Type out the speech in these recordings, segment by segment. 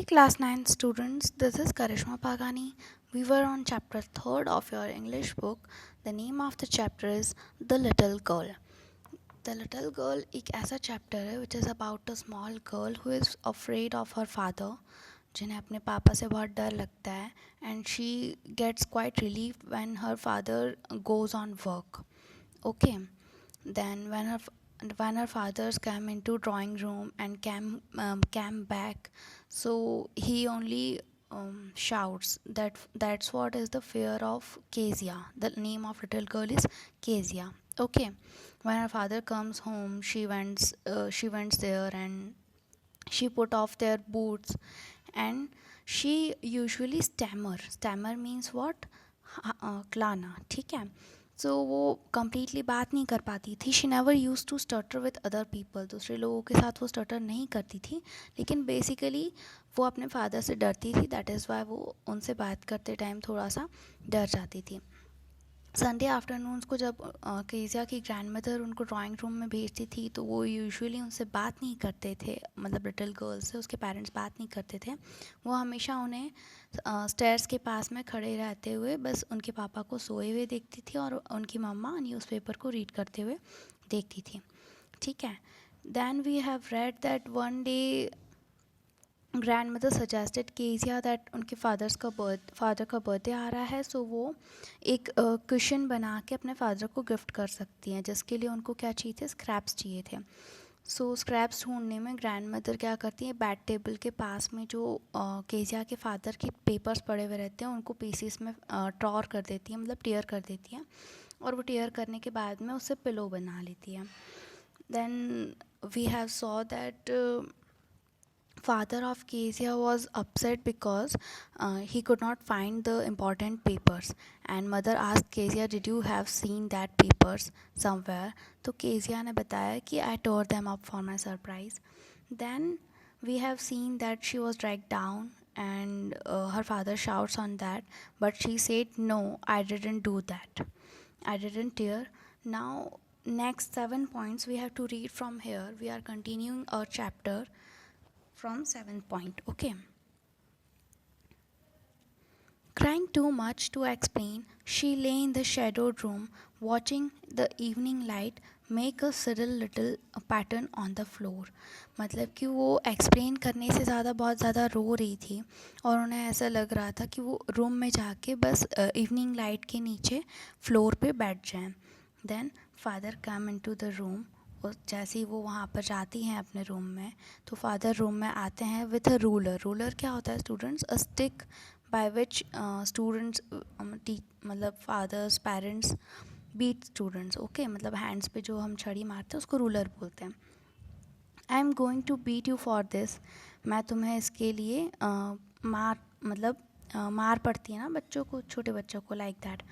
Class 9 students, this is Karishma Pagani. We were on chapter 3rd of your English book. The name of the chapter is The Little Girl. The Little Girl एक ऐसा chapter है which is about a small girl who is afraid of her father, जिन्हें अपने पापा से बहुत डर लगता है, and she gets quite relieved when her father goes on work. Okay, then when her fathers came into drawing room and came back, so he only shouts. That's what is the fear of Kezia. The name of little girl is Kezia. Okay, when her father comes home, she went there and she put off their boots, and she usually stammer means what? क्लाना, ठीक है. सो वो completely बात नहीं कर पाती थी. She never use to stutter with other people. दूसरे लोगों के साथ वो स्टटर नहीं करती थी, लेकिन बेसिकली वो अपने फादर से डरती थी. दैट इज़ वाई वो उनसे बात करते टाइम थोड़ा सा डर जाती थी. संडे आफ्टरनून्स को जब केजिया की ग्रैंड मदर उनको ड्राइंग रूम में भेजती थी, तो वो यूजुअली उनसे बात नहीं करते थे. मतलब लिटिल गर्ल से उसके पेरेंट्स बात नहीं करते थे. वो हमेशा उन्हें स्टेयर्स के पास में खड़े रहते हुए बस उनके पापा को सोए हुए देखती थी और उनकी मम्मा न्यूज़पेपर को रीड करते हुए देखती थी. ठीक है. Then we have read that one day grand mother suggested Kezia that उनके फादर का बर्थडे आ रहा है, सो वो एक कुशन बना के अपने फादर को गिफ्ट कर सकती हैं, जिसके लिए उनको क्या चाहिए थे? स्क्रैप्स चाहिए थे. सो स्क्रैप्स ढूंढने में ग्रैंड मदर क्या करती हैं? बेड टेबल के पास में जो केजिया के फादर के पेपर्स पड़े हुए रहते हैं उनको पीसीस में टॉर कर देती हैं, मतलब टेयर कर देती हैं, और वो टेयर करने के बाद में उससे पिलो बना लेती हैं. Then we have saw that father of Kezia was upset because he could not find the important papers, and mother asked Kezia, did you have seen that papers somewhere? तो Kezia ने बताया कि I tore them up for my surprise. Then we have seen that she was dragged down and her father shouts on that, but she said no, I didn't do that, I didn't tear. Now next 7 points we have to read from here. We are continuing our chapter from 7th point. Okay. Crying too much to explain, she lay in the shadowed room watching the evening light make a subtle little pattern on the floor. मतलब कि वो explain करने से ज़्यादा बहुत ज़्यादा रो रही थी और उन्हें ऐसा लग रहा था कि वो रूम में जाके बस इवनिंग लाइट के नीचे फ्लोर पे बैठ जाएं. Then father come into the room. जैसे ही वो वहाँ पर जाती हैं अपने रूम में, तो फादर रूम में आते हैं विथ अ रूलर. रूलर क्या होता है students? A stick by which students मतलब fathers parents beat students. Okay, मतलब हैंड्स पे जो हम छड़ी मारते हैं उसको रूलर बोलते हैं. I am going to beat you for this. मैं तुम्हें इसके लिए मार पड़ती है ना बच्चों को, छोटे बच्चों को, like that.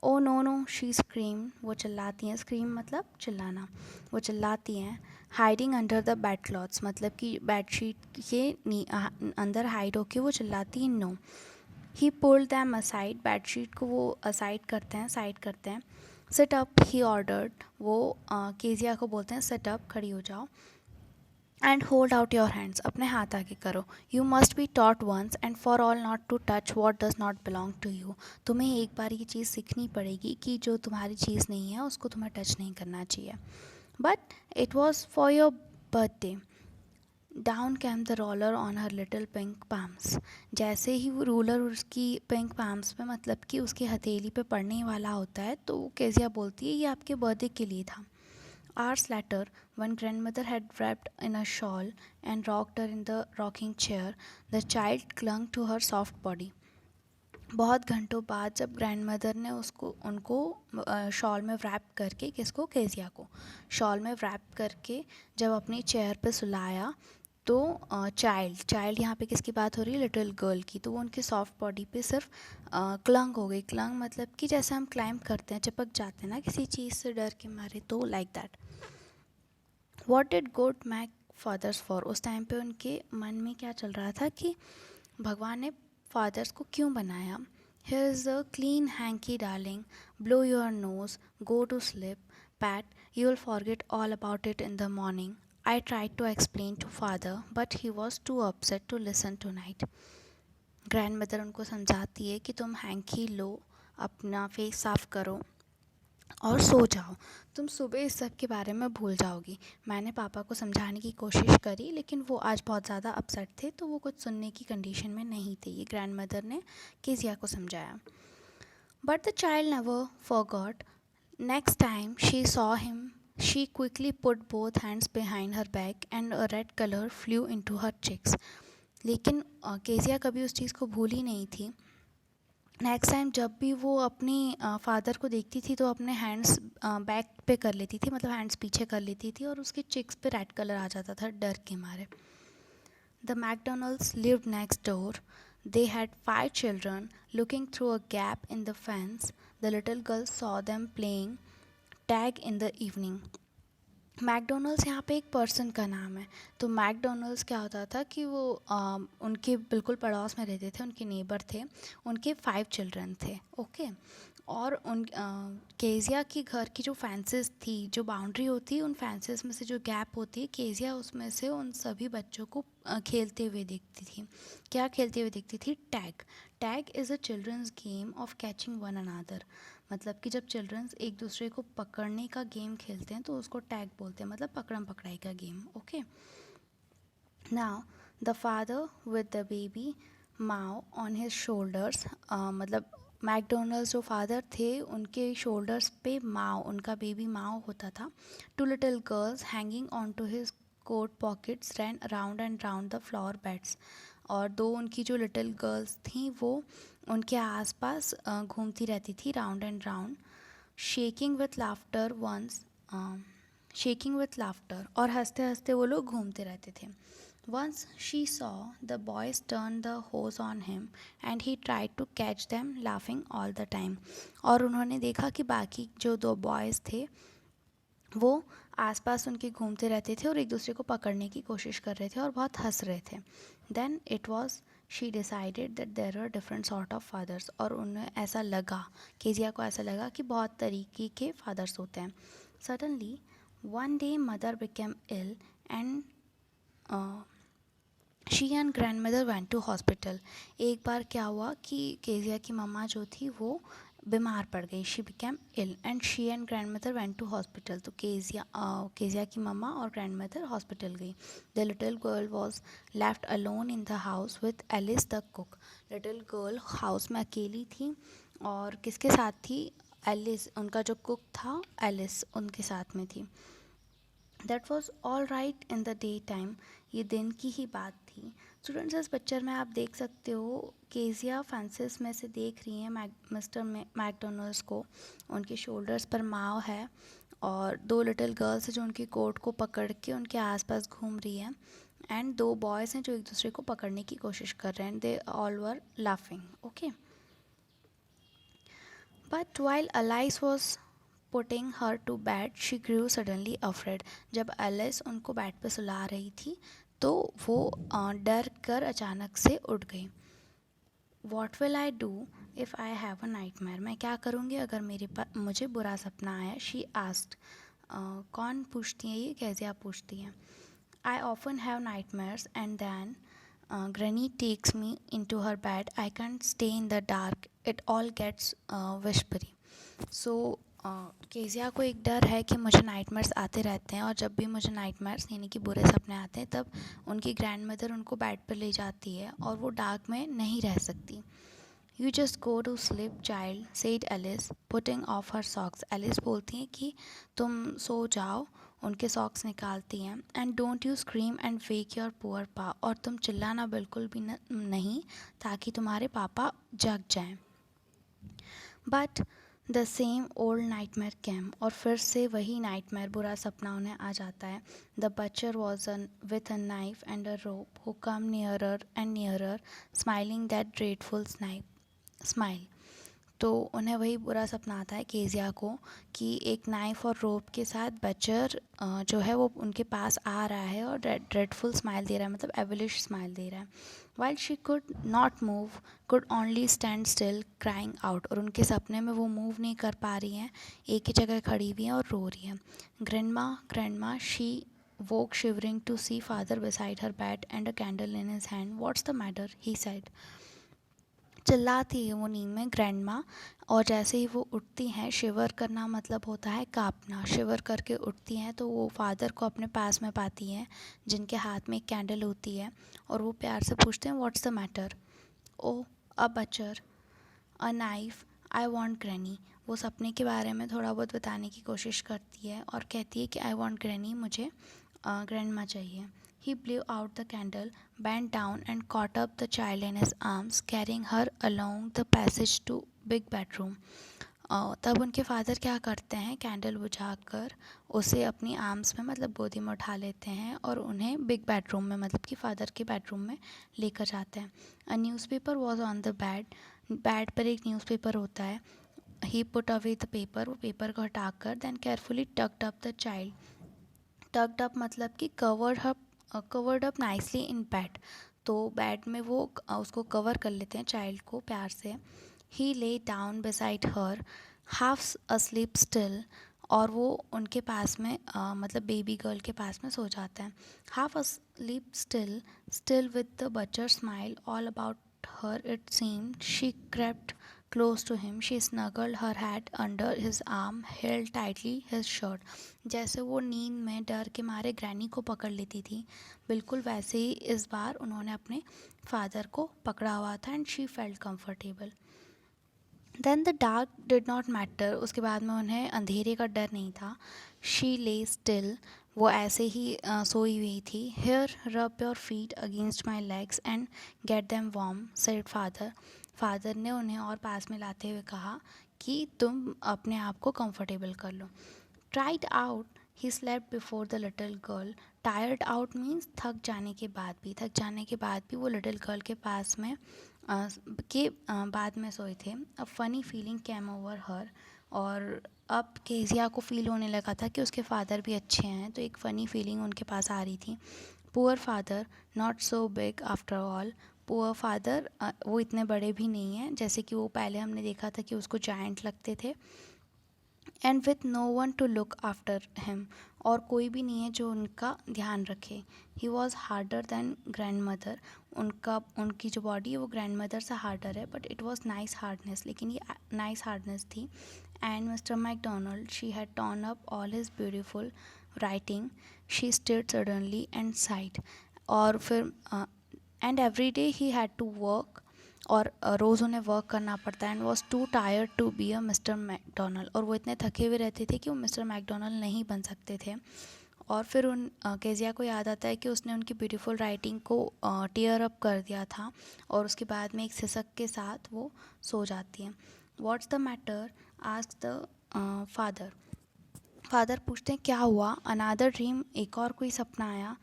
Oh no no, she scream. वो चिल्लाती हैं. स्क्रीम मतलब चिल्लाना. वो चिल्लाती हैं. Hiding under the bed clothes, मतलब कि बेडशीट के अंदर हाइड होके वो चिल्लाती हैं. No. He pulled them aside. Bedsheet को वो असाइड करते हैं, साइड करते हैं. Sit up, he ordered. वो केजिया को बोलते हैं सिट अप, खड़ी हो जाओ. And hold out your hands. अपने हाथ आगे करो. You must be taught once and for all not to touch what does not belong to you. तुम्हें एक बार ये चीज़ सीखनी पड़ेगी कि जो तुम्हारी चीज़ नहीं है उसको तुम्हें टच नहीं करना चाहिए. But it was for your birthday. Down came the roller on her little pink palms. जैसे ही वो रूलर उसकी पिंक पाम्स पे, मतलब कि उसकी हथेली पे पड़ने वाला होता है, तो केजिया बोलती है ये आपके बर्थडे के लिए था. Hours later, when grandmother had wrapped in a shawl and rocked her in the rocking chair, the child clung to her soft body. बहुत घंटों बाद जब ग्रैंड मदर ने उनको शॉल में रैप करके, किसको? केजिया को शॉल में रैप करके जब अपनी चेयर पे सुलाया, तो चाइल्ड यहाँ पे किसकी बात हो रही है? लिटिल गर्ल की. तो वो उनकी सॉफ्ट बॉडी पे सिर्फ क्लंग हो गई. क्लंग मतलब कि जैसे हम क्लाइंब करते हैं, चिपक जाते हैं ना किसी चीज़ से डर के मारे, तो like that. What did God make fathers for. उस टाइम पे उनके मन में क्या चल रहा था कि भगवान ने फादर्स को क्यों बनाया. Here is a clean hanky darling, blow your nose, go to sleep, pat, you will forget all about it in the morning. I tried to explain to father, but he was too upset to listen tonight. Grandmother उनको समझाती है कि तुम hanky लो, अपना face साफ करो और सो जाओ, तुम सुबह इस सब के बारे में भूल जाओगी. मैंने पापा को समझाने की कोशिश करी, लेकिन वो आज बहुत ज़्यादा अपसेट थे, तो वो कुछ सुनने की कंडीशन में नहीं थे. ये ग्रैंडमदर ने केजिया को समझाया. But the child never forgot. Next time she saw him, she quickly put both hands behind her back and a red color flew into her cheeks. लेकिन केजिया कभी उस चीज़ को भूल ही नहीं थी. नेक्स्ट टाइम जब भी वो अपनी फादर को देखती थी तो अपने हैंड्स बैक पे कर लेती थी, मतलब हैंड्स पीछे कर लेती थी, और उसके चिक्स पे रेड कलर आ जाता था डर के मारे. The McDonald's lived next door. They had 5 children. Looking through a gap in the fence, the little girl saw them playing tag in the evening. McDonald's यहाँ पे एक पर्सन का नाम है. तो मैकडोनल्ड्स क्या होता था कि वो उनके बिल्कुल पड़ोस में रहते थे, उनके नेबर थे, उनके 5 चिल्ड्रन थे. ओके. और उन केजिया की घर की जो फेंसेस थी, जो बाउंड्री होती है, उन फेंसेस में से जो गैप होती है, केजिया उसमें से उन सभी बच्चों को खेलते हुए देखती थी. क्या खेलते हुए देखती थी? Tag. Tag is a children's game of catching one another. मतलब कि जब चिल्ड्रंस एक दूसरे को पकड़ने का गेम खेलते हैं तो उसको टैग बोलते हैं, मतलब पकड़म पकड़ाई का game. Okay. Now the father with the baby Mao on his shoulders, मतलब मैकडोनल्ड्स जो फादर थे उनके शोल्डर्स पे माओ, उनका बेबी माओ होता था. 2 little girls hanging on to his coat pockets ran around and round the flower beds. और 2 उनकी जो लिटिल गर्ल्स थी वो उनके आसपास घूमती रहती थी, round and round. Shaking with laughter once, shaking with laughter, और हंसते हंसते वो लोग घूमते रहते थे. Once she saw the boys turn the hose on him and he tried to catch them laughing all the time. और उन्होंने देखा कि बाकी जो 2 बॉयज़ थे वो आसपास उनके घूमते रहते थे और एक दूसरे को पकड़ने की कोशिश कर रहे थे और बहुत हंस रहे थे. Then it was she decided that there are different sort of fathers. और उन्हें ऐसा लगा, केजिया को ऐसा लगा कि बहुत तरीके के फादर्स होते हैं. Suddenly one day mother became ill and she and grand mother went to hospital. एक बार क्या हुआ कि केजिया की मम्मा जो थी वो बीमार पड़ गई. She became ill and she and grand mother went to hospital. तो केजिया की मम्मा और ग्रैंड मदर हॉस्पिटल गई. The little girl was left alone in the house with Alice the cook. Little girl house में अकेली थी और किसके साथ थी? एलिस, उनका जो कुक था एलिस, उनके साथ में थी. That was all right in the day time. ये दिन की ही बात थी. स्टूडेंट्स, इस पिक्चर में आप देख सकते हो केजिया फ्रांसिस में से देख रही हैं मिस्टर मैकडोनल्ड्स को. उनके शोल्डर्स पर माओ है और 2 लिटिल गर्ल्स हैं जो उनकी कोट को पकड़ के उनके आसपास घूम रही हैं, एंड 2 बॉयज़ हैं जो एक दूसरे को पकड़ने की कोशिश कर रहे हैं. They all were laughing. Okay. But while Alice was putting her to bed she grew suddenly afraid. जब एलिस उनको बेड पे सुला रही थी तो वो डर कर अचानक से उठ गई. What will I do if I have a nightmare. मैं क्या करूँगी अगर मुझे बुरा सपना आया. She asked. कौन पूछती है? ये केजिया पूछती हैं. I often have nightmares and then Granny takes me into her bed. I can't stay in the dark. It all gets whispery. So Kezia को एक डर है कि मुझे नाइटमेयर्स आते रहते हैं और जब भी मुझे नाइटमेयर्स यानी कि बुरे सपने आते हैं तब उनकी ग्रैंड मदर उनको बेड पर ले जाती है और वो डार्क में नहीं रह सकती. You just go to sleep child said Alice putting off her socks. Alice बोलती हैं कि तुम सो जाओ, उनके सॉक्स निकालती हैं. And don't you scream and wake your poor पा. और तुम चिल्लाना बिल्कुल भी नहीं ताकि तुम्हारे पापा जग जाएं. But the same old nightmare came. और फिर से वही नाइटमेयर, बुरा सपना उन्हें आ जाता है. The butcher was with a knife and a rope who come nearer and nearer smiling that dreadful smile. तो उन्हें वही बुरा सपना आता है केजिया को कि एक नाइफ और रोप के साथ बचर जो है वो उनके पास आ रहा है और ड्रेडफुल स्माइल दे रहा है, मतलब एविलिश स्माइल दे रहा है. While she could not move, could only stand still crying out. और उनके सपने में वो मूव नहीं कर पा रही हैं, एक ही जगह खड़ी हुई हैं और रो रही हैं. Grandma she woke shivering to see father beside her bed and a candle in his hand. "What's the matter?" he said. चिल्लाती है वो नींद में ग्रैंडमा, और जैसे ही वो उठती हैं, शिवर करना मतलब होता है काँपना, शिवर करके उठती हैं तो वो फादर को अपने पास में पाती हैं जिनके हाथ में एक कैंडल होती है, और वो प्यार से पूछते हैं, "what's the matter?" "Oh, a butcher, a knife, I want granny." वो सपने के बारे में थोड़ा बहुत बताने की कोशिश करती है और कहती है कि आई वॉन्ट ग्रैनी, मुझे ग्रैंडमा चाहिए. He blew out the candle, bent down and caught up the child in his arms, carrying her along the passage to big bedroom. तब उनके फादर क्या करते हैं, कैंडल बुझाकर उसे अपनी आर्म्स में मतलब गोदी में उठा लेते हैं और उन्हें बिग बेडरूम में मतलब कि फादर के बेडरूम में लेकर जाते हैं. A newspaper was on the bed पर एक न्यूज़पेपर होता है. He put away the paper, वो पेपर को हटाकर then carefully tucked up the child. Tucked up मतलब कि covered up nicely in bed, तो बेड में वो उसको कवर कर लेते हैं चाइल्ड को प्यार से. He lay down beside her, half asleep still, और वो उनके पास में मतलब बेबी गर्ल के पास में सो जाता है. Half asleep still with the butcher smile all about her it seemed. She crept close to him. She snuggled her head under his arm, held tightly his shirt. जैसे वो नींद में डर के मारे ग्रैनी को पकड़ लेती थी, बिल्कुल वैसे ही इस बार उन्होंने अपने फादर को पकड़ा हुआ था. And she felt comfortable. Then the dark did not matter, उसके बाद में उन्हें अंधेरे का डर नहीं था. शी ले स्टिल, वो ऐसे ही सोई हुई थी. Here rub your feet against my legs and get them warm, said father. Father ने उन्हें और पास में लाते हुए कहा कि तुम अपने आप को कंफर्टेबल कर लो. Tried out, he slept before the little girl. Tired out means थक जाने के बाद भी वो लिटिल गर्ल के पास में बाद में सोए थे. A funny feeling came over her, और अब केजिया को फ़ील होने लगा था कि उसके फादर भी अच्छे हैं, तो एक फ़नी फीलिंग उनके पास आ रही थी. Poor father, not so big after all. Poor father, वो इतने बड़े भी नहीं हैं जैसे कि वो पहले हमने देखा था कि उसको जायंट लगते थे. And with no one to look after him, और कोई भी नहीं है जो उनका ध्यान रखे. He was harder than grand mother. उनकी जो बॉडी है वो ग्रैंड मदर से हार्डर है, but it was nice hardness, लेकिन ये नाइस हार्डनेस थी. And Mr McDonald, she had torn up all his beautiful writing. She stayed suddenly and side. और फिर and every day he had to work, और रोज़ उन्हें work करना पड़ता है. And was too tired to be a Mr McDonald, और वो इतने थके हुए रहते थे कि वो मिस्टर मैकडोनल्ड नहीं बन सकते थे. और फिर उन केजिया को याद आता है कि उसने उनकी ब्यूटीफुल राइटिंग को टीयर अप कर दिया था, और उसके बाद में एक सिसक के साथ वो सो जाती है. What's the matter, asked the father. Father पूछते हैं क्या हुआ. अनादर ड्रीम, एक और कोई सपना आया.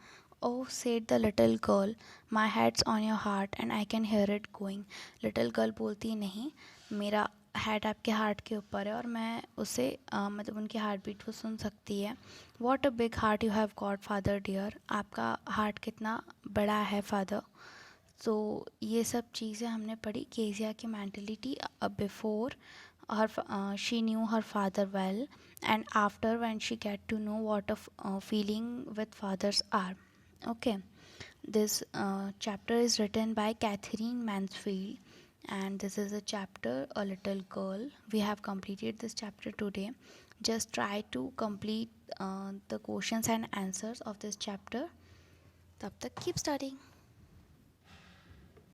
Oh, said the little girl, my head's on your heart and I can hear it going. Little girl बोलती है, नहीं, मेरा हेड आपके हार्ट के ऊपर है और मैं उसे मतलब उनकी हार्ट बीट को सुन सकती है. What a big heart you have got father dear, आपका हार्ट कितना बड़ा है फादर. तो ये सब चीज़ें हमने पढ़ी. केजिया की mentality before she knew her father well, and after when she get to know what a feeling with fathers are. Okay, this chapter is written by Catherine Mansfield, and this is a chapter, A Little Girl. We have completed this chapter today. Just try to complete the questions and answers of this chapter. Tab tak keep studying.